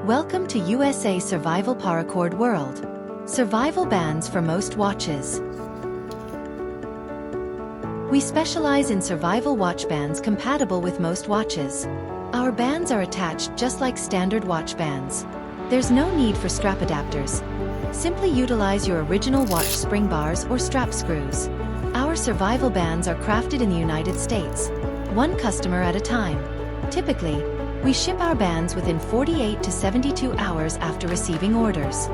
Welcome to USA Survival Paracord World. Survival bands for most watches. We specialize in survival watch bands compatible with most watches. Our bands are attached just like standard watch bands. There's no need for strap adapters. Simply utilize your original watch spring bars or strap screws. Our survival bands are crafted in the United States, one customer at a time. Typically, we ship our bands within 48 to 72 hours after receiving orders.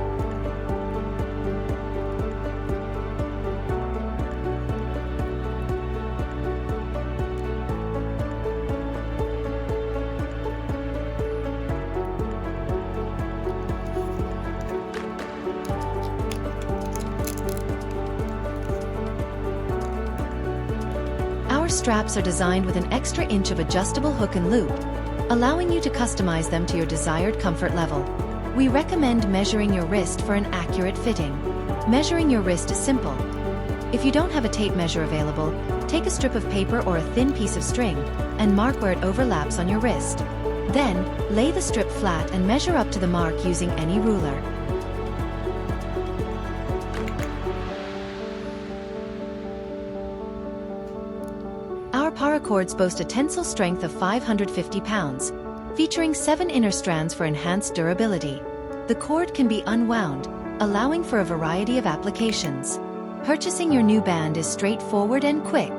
Our straps are designed with an extra inch of adjustable hook and loop, allowing you to customize them to your desired comfort level. We recommend measuring your wrist for an accurate fitting. Measuring your wrist is simple. If you don't have a tape measure available, take a strip of paper or a thin piece of string and mark where it overlaps on your wrist. Then, lay the strip flat and measure up to the mark using any ruler. Our paracords boast a tensile strength of 550 pounds, featuring 7 inner strands for enhanced durability. The cord can be unwound, allowing for a variety of applications. Purchasing your new band is straightforward and quick.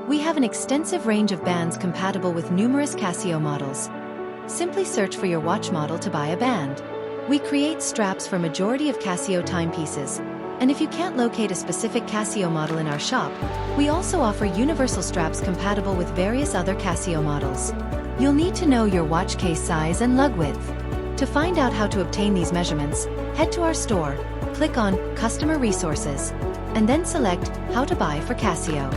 We have an extensive range of bands compatible with numerous CASIO models. Simply search for your watch model to buy a band. We create straps for majority of CASIO timepieces, and if you can't locate a specific CASIO model in our shop, we also offer universal straps compatible with various other CASIO models. You'll need to know your watch case size and lug width. To find out how to obtain these measurements, head to our store, click on Customer Resources, and then select How to Buy for CASIO.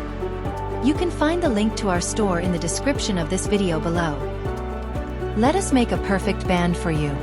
You can find the link to our store in the description of this video below. Let us make a perfect band for you.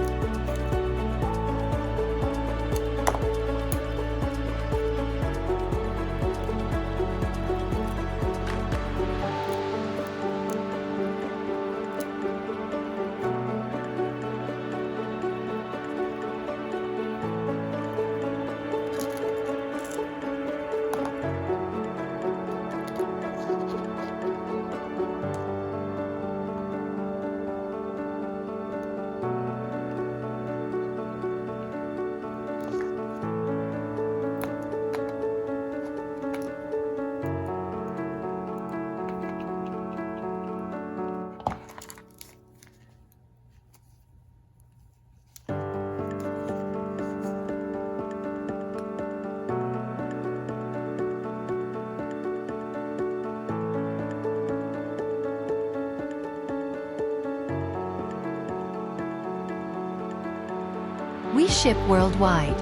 We ship worldwide.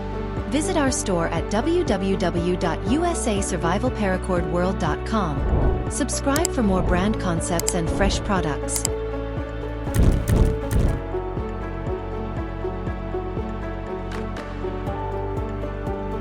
Visit our store at www.usasurvivalparacordworld.com. Subscribe for more brand concepts and fresh products.